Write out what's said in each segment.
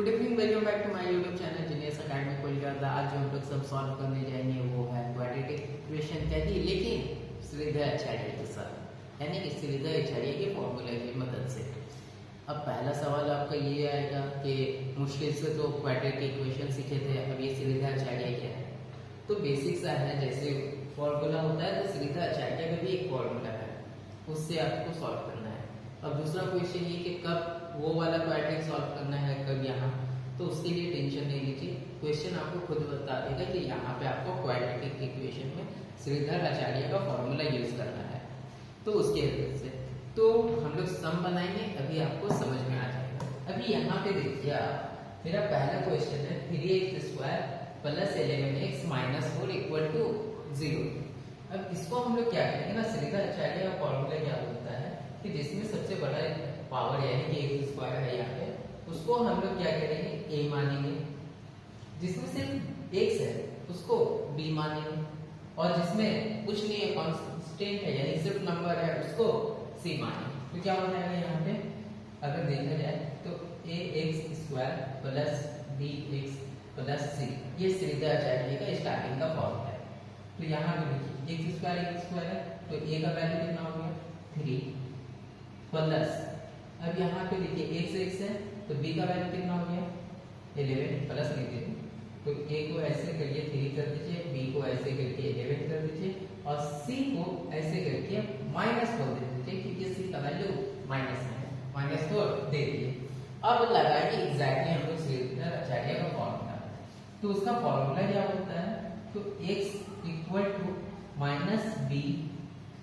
Good evening, welcome back to my YouTube channel genius academy Kolkata. आज जो हम लोग सब सॉल्व करने जाएंगे वो है क्वाड्रेटिक इक्वेशन का ही, लेकिन श्रीधर आचार्य के साथ, यानी कि श्रीधर आचार्य के फॉर्मूले की मदद से। अब पहला सवाल आपका ये आएगा कि मुश्किल से तो क्वाड्रेटिक इक्वेशन सीखे थे, अब ये श्रीधर आचार्य क्या है। तो बेसिक सा है, जैसे फॉर्मूला होता है तो श्रीधर आचार्य का भी एक फॉर्मूला है, उससे आपको सॉल्व करना है। अब दूसरा क्वेश्चन ये कि कब वो वाला क्वाड्रेटिक सॉल्व करना है, कब यहाँ, तो उसके लिए टेंशन नहीं लीजिए, क्वेश्चन आपको खुद बता देगा कि यहाँ पे आपको क्वाड्रेटिक इक्वेशन में श्रीधर आचार्य का फॉर्मूला यूज करना है। तो उसके हेल्प से तो हम लोग सम बनाएंगे, अभी आपको समझ में आ जाएगा। अभी यहाँ पे देखिए आप, मेरा पहला क्वेश्चन है 3x² plus 11x minus 4 equal to 0। अब इसको हम लोग क्या करेंगे ना, श्रीधर आचार्य का फॉर्मूला क्या होता है कि जिसमें सबसे बड़ा पावर यानी कि x² है यहाँ पे, उसको हम लोग क्या करेंगे a मानेंगे, जिसमें सिर्फ x है उसको b मानेंगे, और जिसमें कुछ नहीं है कांस्टेंट है यानी सिर्फ नंबर है उसको c मानेंगे। तो क्या हो जाएगा यहाँ पे, अगर देखा जाए तो ax² plus bx plus c, ये श्रीधर आचार्य का स्टार्टिंग का फॉर्मूला है। तो यहाँ पे देखिए x² है तो a का वैल्यू कितना हो गया 3 प्लस, अब यहाँ पे देखिए x है तो b का वैल्यू कितना हो गया 11 प्लस लिख दीजिए। तो a को ऐसे करिए 3 कर दीजिए, b को ऐसे करके 11 कर दीजिए, और c को ऐसे करके -4 दे दीजिए, क्योंकि c का वैल्यू माइनस है, -4 दे दिए। अब लगाइए एग्जैक्टली हम लोग श्रीधर आचार्य का फॉर्मूला। तो उसका फॉर्मूला क्या होता है, तो x equal to minus b,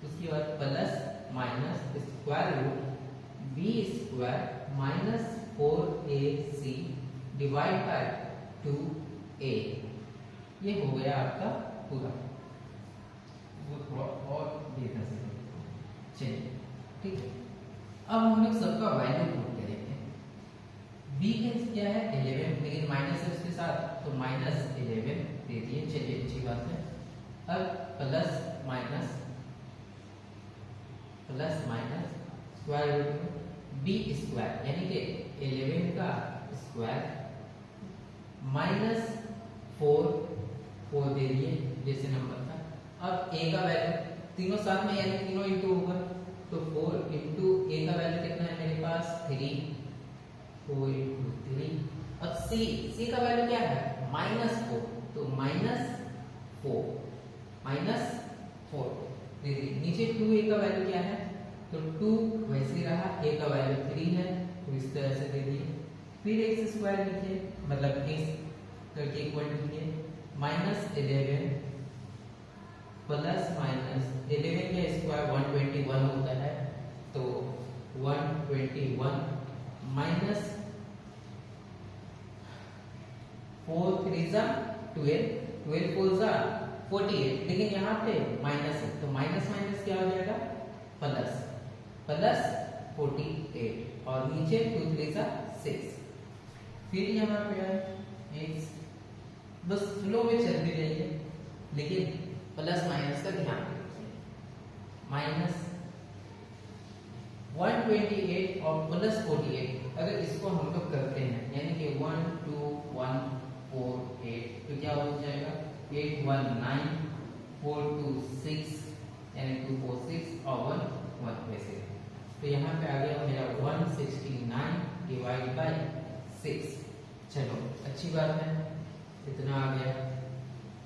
उसके बाद plus minus square root b² minus 4ac divide by 2a। ये हो गया आपका पूरा, वो थोड़ा और देखना चाहिए। चलिए ठीक है, अब हम लोग सबका वैल्यू पुट करेंगे। b क्या है 11, लेकिन माइनस है उसके साथ, तो -11 दे दिए। चलिए अच्छी बात है। अब प्लस माइनस स्क्वायर रूट में b² यानी कि 11 का स्क्वायर माइनस 4 दे दिए जैसे नंबर था। अब a का वैल्यू तीनों साथ में यानी तीनों इंटू होगा, तो 4 इंटू a का वैल्यू कितना है मेरे पास 3, 4 इंटू 3। अब c का वैल्यू क्या है -4, तो -4 दे दिए। नीचे 2a का वैल्यू क्या है, तो 2 वैसे ही रहा, a का वैल्यू 3 है तो इस तरह से दे दिए। फिर x² लिखिए, मतलब x करके इक्वल लिखिए -11 प्लस माइनस 11 का स्क्वायर 121 होता है, तो 121 माइनस 4 3 जा 12, 12 4 जा 48, लेकिन यहाँ पे माइनस है तो माइनस माइनस क्या हो जाएगा प्लस 48, और नीचे 2 3 जा 6। फिर यहाँ पे है x, बस फ्लो में चलती रहिए, लेकिन प्लस माइनस का ध्यान रखिए। -128 और प्लस 48, अगर इसको हम लोग करते हैं यानी कि 1 2 1 4 8, तो क्या हो जाएगा 8 1 9 4 2 6 यानी 2 4 6 और 1 1 वैसे। तो यहाँ पे आ गया मेरा 169 डिवाइड बाय 6। चलो अच्छी बात है, इतना आ गया।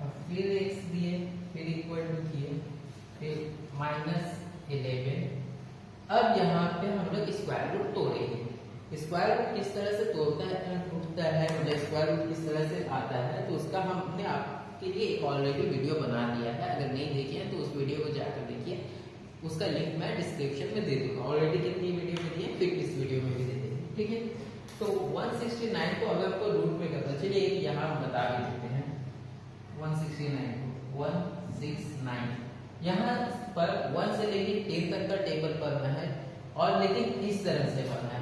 अब फिर x दिए, फिर इक्वल टू किए, फिर -11। अब यहाँ पे हम लोग स्क्वायर रूट तोड़ेंगे। स्क्वायर रूट किस तरह से टूटता है, मतलब स्क्वायर रूट किस तरह से आता है, तो उसका हमने आपके लिए एक ऑलरेडी वीडियो बना दिया है। अगर नहीं देखे हैं तो उस वीडियो को जाकर देखिए, उसका लिंक मैं डिस्क्रिप्शन में दे दूंगा। ऑलरेडी कितनी वीडियो में दी है, फिर इस वीडियो में भी दे देंगे, ठीक है। तो 169 को अगर आपको रूट में करना, चलिए यहाँ हम बता भी देते हैं 169 यहाँ पर 1 से लेके 10 तक का टेबल पढ़ना है, और लेकिन इस तरह से पढ़ना है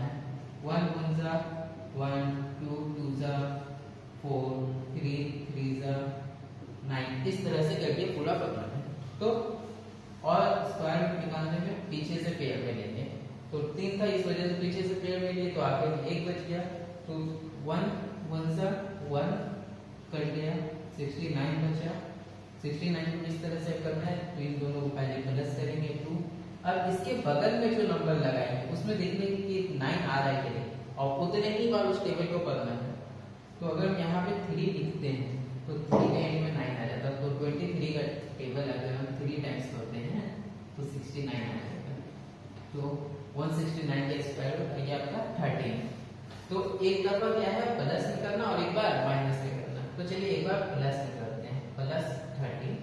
1 1 जा 1 2 2 जा 4 3 3 जा 9, इस तरह से करके पूरा पढ़ना है। तो और स्क्वायर रूट निकालने में पीछे से पेयर में लेंगे, तो 3 था इस वजह से पीछे से पेयर में लिए, तो आगे 1 बच गया, तो तो 1 1 सा 1 कट गया, 69 बचा। 69 को इस तरह से करना है तो इन दोनों को पहले प्लस करेंगे 2। अब इसके बगल में जो नंबर लगाएंगे उसमें देख लेंगे कि 9 आ रहा है कि नहीं, और उतने ही बार उस टेबल को पढ़ना है। तो अगर हम यहाँ पे 3 लिखते हैं तो 3 के एंड में 9 आ जाता है। तो 23 का टेबल अगर हम 3 टाइम्स करते हैं तो 69 आ जाएगा। तो 169 का स्क्वायर रूट आ गया आपका 13। तो एक दफा क्या है प्लस में करना और एक बार माइनस में करना। तो चलिए एक बार प्लस में करते हैं, प्लस 13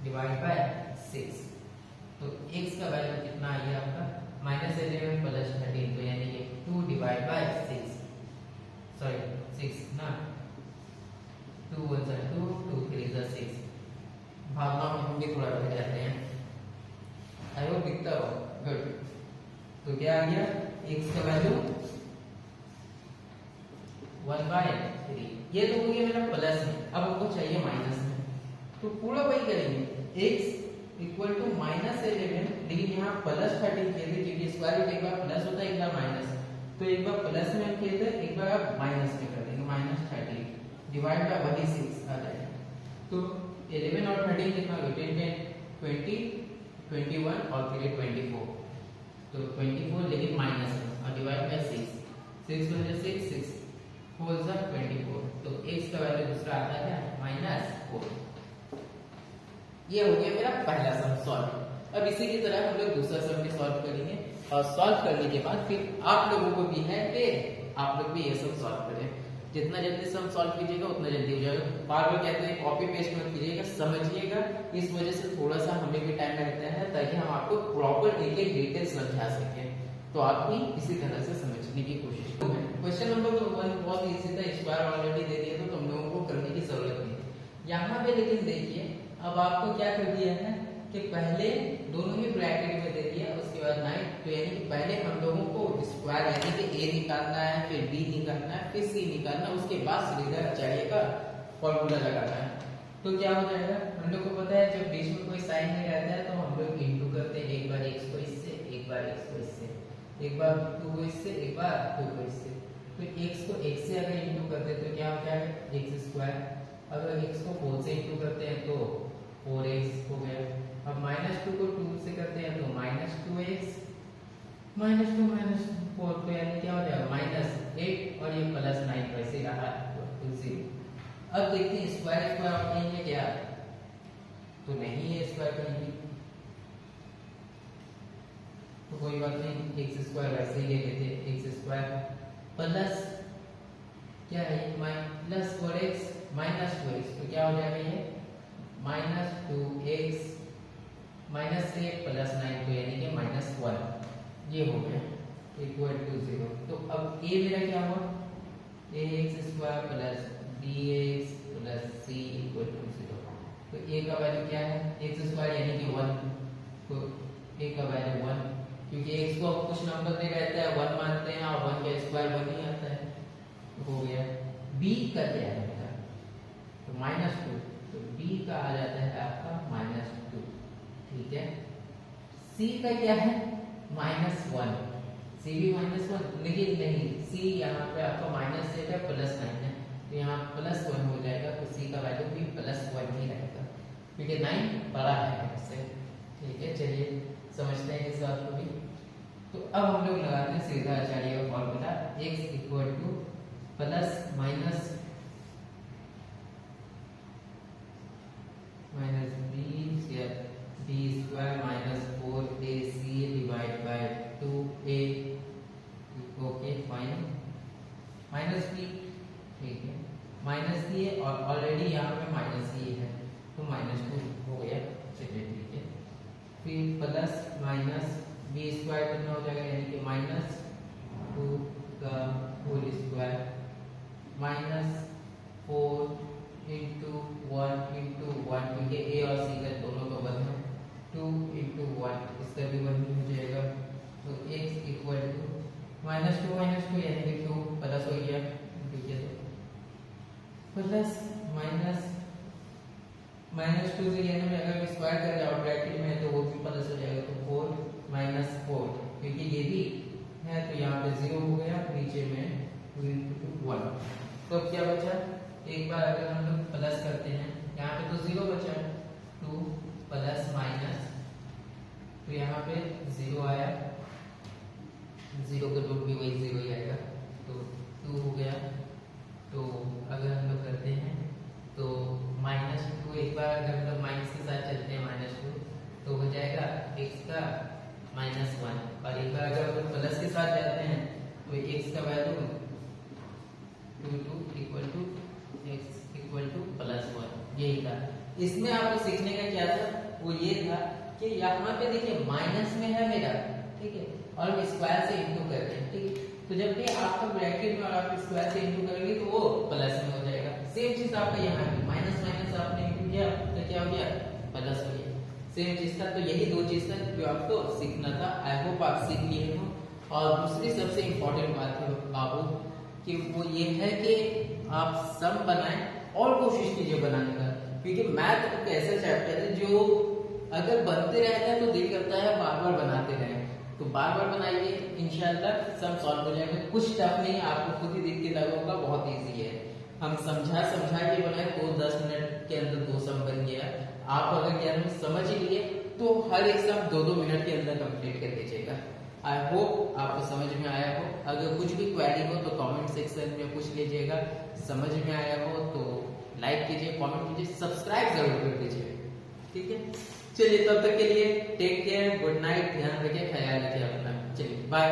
डिवाइड बाय 6। तो x का वैल्यू कितना आ गया आपका -11 प्लस 13, तो यानी कि 2 डिवाइड बाय 6, सॉरी 6 ना, 2 1 सा 2, 2 3 सा 6। भावनाओं में हम भी थोड़ा रह जाते हैं, आई होप दिखता हो, गुड। तो क्या आ गया x का वैल्यू 1/3। ये तो हो गया मेरा प्लस में। अब हमको चाहिए माइनस में, तो पूरा वही करेंगे, x इक्वल टू -11, लेकिन यहाँ प्लस 13 किए थे क्योंकि स्क्वायर रूट एक बार प्लस होता है एक बार माइनस, तो एक बार प्लस में हम किए थे एक बार आप माइनस में कर देंगे, -13 डिवाइड बाय वही 6 आ जाएगा। तो 11 और 13 कितना हो गया 10 20 21 और फिर 24, तो 24 लेकिन माइनस में और डिवाइड बाय 6, 6 हो जाए 6 4 सा 24। तो x का वैल्यू दूसरा आता है -4। ये हो गया मेरा पहला सम सॉल्व। अब इसी की तरह हम लोग दूसरा सम भी सॉल्व करेंगे, और सॉल्व करने के बाद फिर आप लोगों को भी है कि आप लोग भी ये सम सॉल्व करें। जितना जल्दी सम सॉल्व कीजिएगा उतना जल्दी हो जाएगा। बार बार कहते हैं कॉपी पेस्ट मत कीजिएगा, समझिएगा। इस वजह से थोड़ा सा हमें भी टाइम लगता है ताकि हम आपको प्रॉपर एक एक डिटेल समझा सकें, तो आप भी इसी तरह से समझने की कोशिश करें। क्वेश्चन नंबर 1 बहुत इजी था, स्क्वायर ऑलरेडी दे दिया तो तुम लोगों को करने की जरूरत नहीं। यहाँ पे लेकिन देखिए अब आपको क्या कर दिया है कि पहले दोनों ही ब्रैकेट में दे दिया, उसके बाद 9, तो यानी कि पहले हम लोगों को स्क्वायर यानी कि a निकालना है, फिर b निकालना है, फिर c निकालना है, उसके बाद सीधा आचार्य का फॉर्मूला लगाना है। तो क्या हो जाएगा, हम लोग को पता है जब बीच में कोई साइन नहीं रहता है तो हम लोग इंटू करते हैं, एक बार x को इससे, एक बार x को इससे, एक बार 2 को इससे, एक बार 2 को इससे। तो x को x से अगर इंटू करते हैं तो क्या हो जाएगा x स्क्वायर। अगर x को 4 से इंटू करते हैं तो 4x हो गया। अब -2 को 2 से करते हैं तो -2x, -2 4, तो यानी क्या हो जाएगा -8, और ये +9 वैसे रहा तो 0। अब देखते हैं स्क्वायर स्क्वायर आप कहेंगे क्या, तो नहीं है स्क्वायर कहेंगे तो कोई बात नहीं, x स्क्वायर वैसे ही ले लेते हैं, x स्क्वायर प्लस क्या है -4x -2x, तो क्या हो जाएगा ये -2x माइनस से +9, तो यानी कि -1, ये हो गया इक्वल टू 0। तो अब a मेरा क्या हुआ ax square plus bx plus c equal to 0। तो a का वैल्यू क्या है x स्क्वायर यानी कि 1, तो a का वैल्यू 1, क्योंकि x को अब कुछ नंबर दे रहता है 1 मानते हैं और 1 का स्क्वायर 1 ही आता है, तो हो गया। b का क्या है बेटा, तो -2, तो b का आ जाता है आपका -2, ठीक है। c का क्या है -1, c भी -1, लेकिन नहीं c यहाँ पे आपका माइनस से +9 है, तो यहाँ +1 हो जाएगा, तो c का वैल्यू भी +1 ही रहेगा क्योंकि 9 बड़ा है इससे, ठीक है। चलिए समझते हैं इस बात को भी। तो अब हम लोग लगाते हैं सीधा आचार्य का formula, x equal two plus minus b square -4ac divide by 2a, okay fine, -b, ठीक है, -b है और ऑलरेडी यहाँ पे -e है तो -2 हो गया, चलिए ठीक है। फिर प्लस माइनस b स्क्वायर कितना हो जाएगा यानी कि -2 का होल स्क्वायर -4 इंटू 1 इंटू 1, क्योंकि a और c का दोनों का 1 है, 2 इंटू 1 इसका भी 1 हो जाएगा। तो x इक्वल टू -2 यानी कि 2 प्लस हो गया, ठीक है, तो प्लस -2 से यानी में अगर स्क्वायर कर जाओ ब्रैकेट में तो वो भी प्लस हो जाएगा, तो 4 -4, क्योंकि ये भी है तो यहाँ पे 0 हो गया, नीचे में 2 into 2 1। तो अब क्या बचा, एक बार अगर हम लोग प्लस करते हैं, यहाँ पे तो 0 बचा, 2 प्लस माइनस, तो यहाँ पे 0 आया, 0 का रूट भी वही 0 ही आएगा, तो 2 हो गया। तो अगर हम लोग करते हैं तो -2, एक बार अगर हम लोग माइनस के साथ चलते हैं -2 तो हो जाएगा x का -1, और एक बार अगर हम लोग प्लस के साथ जाते हैं तो x का value 2 equal to x equal to +1, यही था। इसमें आपको सीखने का क्या था, वो ये था कि यहाँ पे देखिए माइनस में है मेरा, ठीक है, और हम स्क्वायर से इंटू कर रहे हैं, ठीक। तो जब भी आपका ब्रैकेट में और आप स्क्वायर से इंटू करेंगे तो वो प्लस में हो जाएगा। सेम चीज आपका यहाँ पे माइनस माइनस आपने इंटू किया तो क्या हो गया, प्लस हो गया। सेम चीज था। तो यही दो चीज था जो आपको सीखना था। आई होप आप सीख लिए हो। और दूसरी सबसे इम्पोर्टेंट बात है बाबू कि वो ये है कि आप सम बनाएं और कोशिश कीजिए बनाने का, क्योंकि मैथ एक ऐसा चैप्टर है जो अगर बनते रहता है तो दिल करता है बार बार बनाते रहें। तो बार बार बनाइए, इंशाल्लाह सम सॉल्व हो जाएगा। कुछ टफ नहीं, आपको खुद ही दिख के लगा होगा बहुत इजी है। हम समझा के बनाए तो 10 मिनट के अंदर 2 सम बन गया। आप अगर ज्ञान समझ लिए तो हर एक सम 2-2 मिनट के अंदर कंप्लीट कर दीजिएगा। आई होप आपको समझ में आया हो। अगर कुछ भी क्वेरी हो तो कमेंट सेक्शन में पूछ लीजिएगा। समझ में आया हो तो लाइक कीजिए, कमेंट कीजिए, सब्सक्राइब जरूर कर दीजिए, ठीक है। चलिए तब तक के लिए टेक केयर, गुड नाइट, ध्यान रखिए, ख्याल रखिए अपना। चलिए बाय।